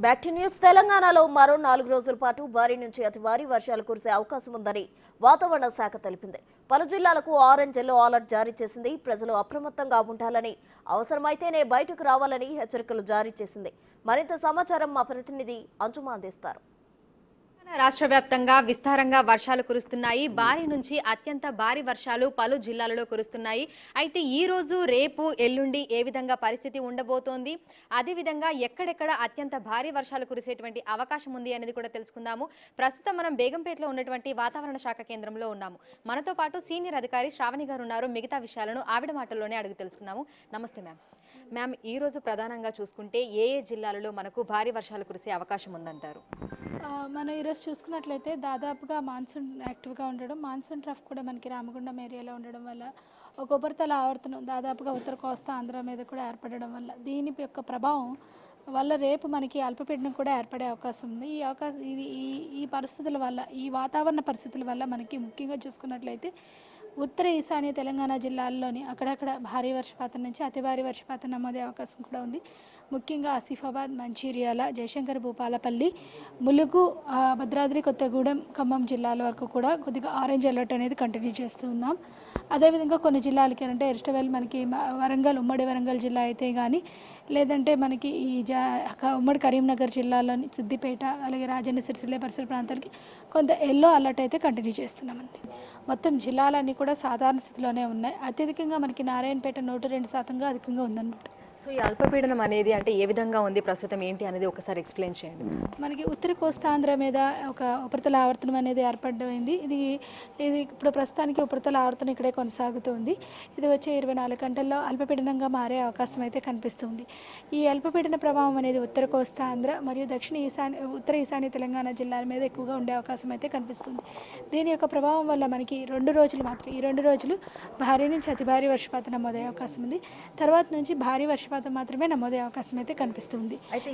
Back to news. తెలంగాణలో మరో 4 రోజుల పాటు భారీ నుంచి అతి భారీ వర్షాలు కురిసే అవకాశం ఉందని వాతావరణ శాఖ తెలిపింది. పలు జిల్లాలకు ఆరెంజ్ ఎల్లో అలర్ట్ జారీ చేసింది. ప్రజలు అప్రమత్తంగా ఉండాలని, అవసరమైతేనే బయటకు రావాలని హెచ్చరికలు జారీ చేసింది. మరింత సమాచారం మా ప్రతినిధి అంజుమా అందిస్తారు. రాష్ట్ర వ్యాప్తంగా విస్తారంగా వర్షాలు కురుస్తున్నాయి. భారీ నుంచి అత్యంత భారీ వర్షాలు పలు జిల్లాలలో కురుస్తున్నాయి. అయితే ఈ రోజు, రేపు, ఎల్లుండి ఏ విధంగా పరిస్థితి ఉండబోతోంది, అదేవిధంగా ఎక్కడెక్కడ అత్యంత భారీ వర్షాలు కురిసేటువంటి అవకాశం ఉంది అనేది కూడా తెలుసుకుందాము. ప్రస్తుతం మనం బేగంపేటలో ఉన్నటువంటి వాతావరణ శాఖ కేంద్రంలో ఉన్నాము. మనతో పాటు సీనియర్ అధికారి శ్రావణి గారు ఉన్నారు. మిగతా విషయాలను ఆవిడ మాటల్లోనే అడిగి తెలుసుకుందాము. నమస్తే మ్యామ్. మ్యామ్, ఈ రోజు ప్రధానంగా చూసుకుంటే ఏ జిల్లాలలో మనకు భారీ వర్షాలు కురిసే అవకాశం ఉందంటారు? మనం ఈరోజు చూసుకున్నట్లయితే దాదాపుగా మాన్సూన్ యాక్టివ్గా ఉండడం, మాన్సూన్ ట్రఫ్ కూడా మనకి రామగుండం ఏరియాలో ఉండడం వల్ల ఒక ఉపరితల ఆవర్తనం దాదాపుగా ఉత్తర కోస్తా ఆంధ్ర మీద కూడా ఏర్పడడం వల్ల దీని యొక్క ప్రభావం వల్ల రేపు మనకి అల్పపీడనం కూడా ఏర్పడే అవకాశం ఉంది. ఈ పరిస్థితుల వల్ల, ఈ వాతావరణ పరిస్థితుల వల్ల మనకి ముఖ్యంగా చూసుకున్నట్లయితే ఉత్తర ఈశాన్య తెలంగాణ జిల్లాల్లోని అక్కడక్కడ భారీ వర్షపాతం నుంచి అతి భారీ వర్షపాతం నమోదే అవకాశం కూడా ఉంది. ముఖ్యంగా ఆసిఫాబాద్, మంచిర్యాల, జయశంకర్, భూపాలపల్లి, ములుగు, భద్రాద్రి కొత్తగూడెం, ఖమ్మం జిల్లాల వరకు కూడా కొద్దిగా ఆరెంజ్ అలర్ట్ అనేది కంటిన్యూ చేస్తూ ఉన్నాం. అదేవిధంగా కొన్ని జిల్లాలకి అంటే ఎస్టవెల్ మనకి వరంగల్, ఉమ్మడి వరంగల్ జిల్లా అయితే కానీ, లేదంటే మనకి ఉమ్మడి కరీంనగర్ జిల్లాలోని సిద్దిపేట, అలాగే రాజన్న సిరిసిల్ల పరిసర ప్రాంతాలకి కొంత ఎల్లో అలర్ట్ అయితే కంటిన్యూ చేస్తున్నామండి. మొత్తం జిల్లాలన్నీ కూడా సాధారణ స్థితిలోనే ఉన్నాయి. అత్యధికంగా మనకి నారాయణపేట 102% అధికంగా ఉందన్నమాట. సో ఈ అల్పపీడనం అనేది అంటే ఏ విధంగా ఉంది, ప్రస్తుతం ఏంటి అనేది ఒకసారి ఎక్స్ప్లెయిన్ చేయండి. మనకి ఉత్తర కోస్తాంధ్ర మీద ఒక ఉపరితల ఆవర్తనం అనేది ఏర్పడింది. ఇది ఇప్పుడు ప్రస్తుతానికి ఉపరితల ఆవర్తనం ఇక్కడే కొనసాగుతుంది. ఇది వచ్చే 24 గంటల్లో అల్పపీడనంగా మారే అవకాశం అయితే కనిపిస్తుంది. ఈ అల్పపీడన ప్రభావం అనేది ఉత్తర కోస్తాంధ్ర మరియు ఉత్తర ఈశాన్య తెలంగాణ జిల్లాల మీద ఎక్కువగా ఉండే అవకాశం అయితే కనిపిస్తుంది. దీని యొక్క ప్రభావం వల్ల మనకి 2 రోజులు మాత్రం, ఈ 2 రోజులు భారీ నుంచి అతి భారీ వర్షపాతం నమోదయ్యే అవకాశం ఉంది. తర్వాత నుంచి భారీ వర్షపాతం మాత్రమే నమోదే అవకాశం అయితే కనిపిస్తుంది. అయితే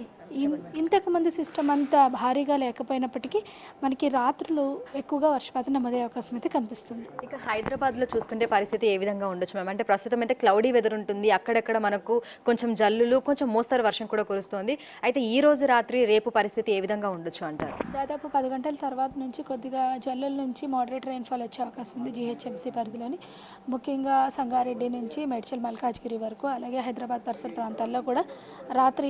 ఇంతకుముందు సిస్టమ్ అంతా భారీగా లేకపోయినప్పటికీ మనకి రాత్రులు ఎక్కువగా వర్షపాతం నమోదే అవకాశం అయితే కనిపిస్తుంది. ఇక హైదరాబాద్లో చూసుకుంటే పరిస్థితి ఏ విధంగా ఉండొచ్చు మ్యామ్? అంటే ప్రస్తుతం అయితే క్లౌడీ వెదర్ ఉంటుంది, అక్కడక్కడ మనకు కొంచెం జల్లులు, కొంచెం మోస్తరు వర్షం కూడా కురుస్తుంది. అయితే ఈ రోజు రాత్రి, రేపు పరిస్థితి ఏ విధంగా ఉండొచ్చు అంటారు? దాదాపు 10 గంటల తర్వాత నుంచి కొద్దిగా జల్లుల నుంచి మోడరేట్ రైన్ఫాల్ వచ్చే అవకాశం ఉంది జీహెచ్ఎంసీ పరిధిలోని. ముఖ్యంగా సంగారెడ్డి నుంచి మేడ్చల్, మల్కాజ్గిరి వరకు, అలాగే హైదరాబాద్ పరిసర ప్రాంతాల్లో కూడా రాత్రి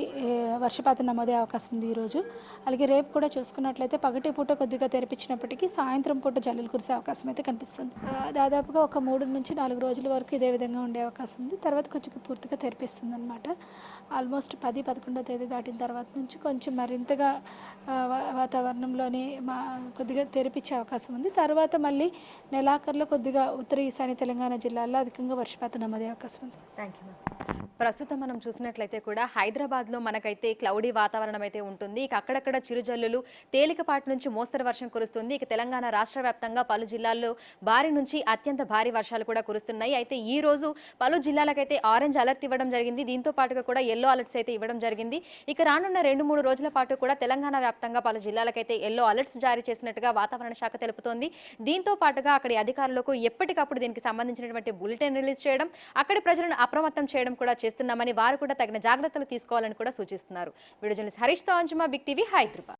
వర్షపాతం నమోదే అవకాశం ఉంది ఈరోజు. అలాగే రేపు కూడా చూసుకున్నట్లయితే పగటి పూట కొద్దిగా తెరిపించినప్పటికీ సాయంత్రం పూట జల్లులు కురిసే అవకాశం అయితే కనిపిస్తుంది. దాదాపుగా ఒక 3 నుంచి 4 రోజుల వరకు ఇదే విధంగా ఉండే అవకాశం ఉంది. తర్వాత కొంచెం పూర్తిగా తెరిపిస్తుంది అనమాట. ఆల్మోస్ట్ 10-11వ తేదీ దాటిన తర్వాత నుంచి కొంచెం మరింతగా వాతావరణంలోని కొద్దిగా తెరిపించే అవకాశం ఉంది. తర్వాత మళ్ళీ నెలాఖరులో కొద్దిగా ఉత్తర ఈశాన్య తెలంగాణ జిల్లాల్లో అధికంగా వర్షపాతం నమోదే అవకాశం ఉంది. Thank you. ప్రస్తుతం మనం చూసినట్లయితే కూడా హైదరాబాద్లో మనకైతే క్లౌడీ వాతావరణం అయితే ఉంటుంది. ఇక అక్కడక్కడ చిరుజల్లులు, తేలికపాటి నుంచి మోస్తరు వర్షం కురుస్తుంది. ఇక తెలంగాణ రాష్ట్ర వ్యాప్తంగా పలు జిల్లాల్లో భారీ నుంచి అత్యంత భారీ వర్షాలు కూడా కురుస్తున్నాయి. అయితే ఈ రోజు పలు జిల్లాలకైతే ఆరెంజ్ అలర్ట్ ఇవ్వడం జరిగింది. దీంతో పాటుగా కూడా ఎల్లో అలర్ట్స్ అయితే ఇవ్వడం జరిగింది. ఇక రానున్న 2-3 రోజుల పాటు కూడా తెలంగాణ వ్యాప్తంగా పలు జిల్లాలకైతే ఎల్లో అలర్ట్స్ జారీ చేసినట్టుగా వాతావరణ శాఖ తెలుపుతోంది. దీంతో పాటుగా అక్కడి అధికారులకు ఎప్పటికప్పుడు దీనికి సంబంధించినటువంటి బులెటిన్ రిలీజ్ చేయడం, అక్కడి ప్రజలను అప్రమత్తం చేయడం కూడా చేస్తున్నామని, వారు కూడా తగిన జాగ్రత్తలు తీసుకోవాలని కూడా సూచిస్తున్నారు. వీడియో జర్నలిస్ట్ హరీష్తో అంజుమా, బిగ్ టీవీ, హైదరాబాద్.